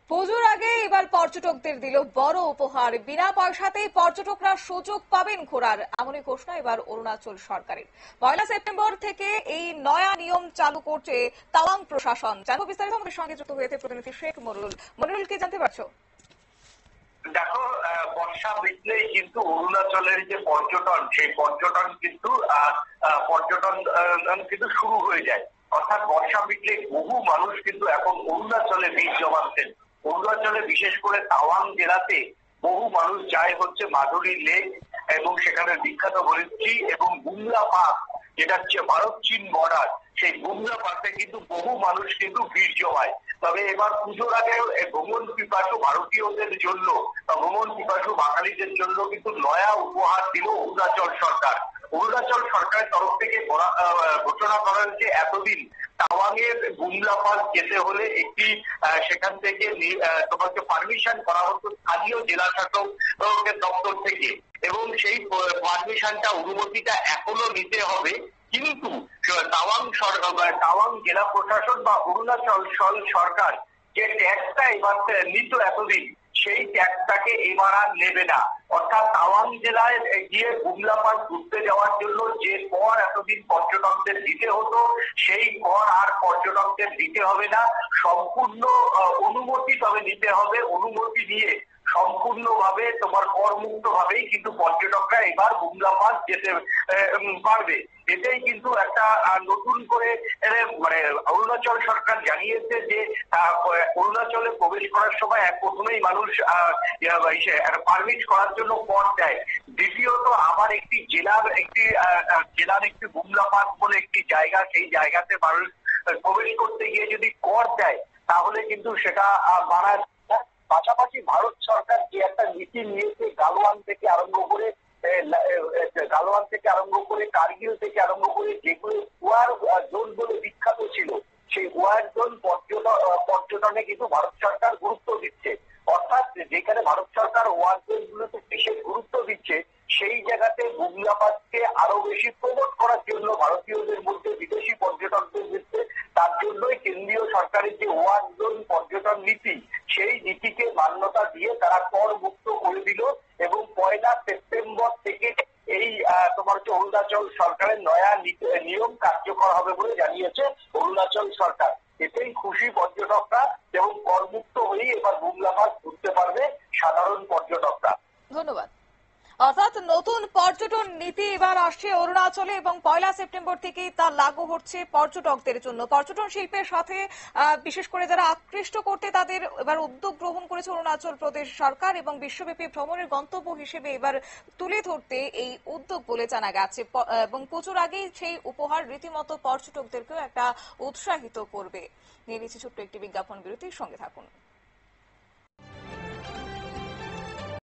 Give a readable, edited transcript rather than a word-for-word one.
পুজোর আগে এবার পর্যটকদের দিল বড় উপহার। বিনা পয়সাতেই পর্যটকরা সুযোগ পাবেন ঘোরার, এমনই ঘোষণা এবার অরুণাচল সরকারের। 1 সেপ্টেম্বর থেকে এই নয়া নিয়ম চালু করছে তাওয়াং প্রশাসন। জানবো বিস্তারিত, আমাদের সঙ্গে যুক্ত হয়েছে প্রতিনিধি শেখ মনিরুল। মনিরুল, কি জানতে পারছো? দেখো, বর্ষা মিটলেই কিন্তু অরুণাচলের যে পর্যটন, সেই পর্যটন কিন্তু শুরু হয়ে যায়। অর্থাৎ বর্ষা মিটলে বহু মানুষ কিন্তু এখন অরুণাচলে ভিড় জমাচ্ছেন। অরুণাচলে বিশেষ করে তাওয়াং জেলাতে বহু মানুষ যায় হচ্ছে মাধুরী লেক এবং সেখানে বিখ্যাত হরিদ্রি এবং বুমলা পার্ক, যেটা হচ্ছে ভারত চীন বর্ডার। সেই বুমলা পার্কে কিন্তু বহু মানুষ কিন্তু ভিড় জমায়। তবে এবার পুজোর আগে ভ্রমণ পিপাসু ভারতীয়দের জন্য বা ভ্রমণ পিপাসু বাঙালিদের জন্য কিন্তু নয়া উপহার দিল অরুণাচল সরকার। অরুণাচল সরকারের তরফ থেকে ঘোষণা করা হয়েছে, এতদিন তাওয়াং এর বুমলা পাস যেতে হলে একটি সেখান থেকে তোমাকে পারমিশন করা হতো স্থানীয় জেলা শাসকের দপ্তর থেকে, এবং সেই পারমিশনটা অনুমতিটা এখনো নিতে হবে। কিন্তু তাওয়াং জেলা প্রশাসন বা অরুণাচল সরকার যে ট্যাক্সটা এবার নিত এতদিন, সেই ট্যাক্সটাকে এবার আর নেবে না। অর্থাৎ তাওয়াং জেলায় গিয়ে বুমলা পাস ঘুরতে যাওয়ার জন্য যে কর এতদিন পর্যটকদের দিতে হতো, সেই কর আর পর্যটকদের দিতে হবে না। সম্পূর্ণ অনুমতি তবে নিতে হবে। অনুমতি নিয়ে সম্পূর্ণভাবে তোমার করমুক্ত ভাবেই কিন্তু পর্যটকরা এবার বুমলা পাস যেতে পারবে। এটাই কিন্তু একটা নতুন করে মানে অরুণাচল সরকার জানিয়েছে যে অরুণাচলে প্রবেশ করার সময় প্রথমেই মানুষ পারমিট করার জন্য কর দেয়। দ্বিতীয়ত আবার একটি জেলার একটি বুমলা পাস বলে একটি জায়গা, সেই জায়গাতে মানুষ প্রবেশ করতে গিয়ে যদি কর দেয় তাহলে কিন্তু সেটা মানা। পাশাপাশি ভারত সরকার যে একটা নীতি নিয়েছে, গালোয়ান থেকে আরম্ভ করে কার্গিল থেকে আরম্ভ করে যেগুলো ওয়ার জোন বলে বিখ্যাত ছিল, সেই ওয়ার জোন পর্যটনে কিন্তু ভারত সরকার গুরুত্ব দিচ্ছে। অর্থাৎ যেখানে ভারত সরকার ওয়ার জোন গুলোতে বিশেষ গুরুত্ব দিচ্ছে, সেই জায়গাতে বুমলা পাসকে আরো বেশি প্রমোট করার জন্য ভারতীয়দের মধ্যে বিদেশি পর্যটকদের দিচ্ছে। তার জন্যই কেন্দ্রীয় সরকারের যে ওয়ার জোন পর্যটন নীতি, সেই নীতিকে মান্যতা দিয়ে তারা কর মুক্ত করে দিল, এবং 1 সেপ্টেম্বর থেকে এই তোমার হচ্ছে অরুণাচল সরকারের নয়া নিয়ম কার্যকর হবে বলে জানিয়েছে অরুণাচল সরকার। এতেই খুশি পর্যটকরা, এবং করমুক্ত হয়েই এবার বুমলা পাস ঘুরতে পারবে সাধারণ পর্যটকরা। ধন্যবাদ। অর্থাৎ নতুন পর্যটন নীতি এবার আসছে অরুণাচলে, এবং 1 সেপ্টেম্বর থেকেই তা লাগু হচ্ছে পর্যটকদের জন্য। পর্যটন শিল্পের সাথে বিশেষ করে যারা আকৃষ্ট করতে, তাদের এবার উদ্যোগ গ্রহণ করেছে অরুণাচল প্রদেশ সরকার, এবং বিশ্বব্যাপী ভ্রমণের গন্তব্য হিসেবে এবার তুলে ধরতে এই উদ্যোগ বলে জানা গেছে। এবং পুজোর আগেই সেই উপহার রীতিমতো পর্যটকদেরকেও একটা উৎসাহিত করবে। নিয়ে নিচ্ছে ছোট্ট একটি বিজ্ঞাপন বিরতির, সঙ্গে থাকুন।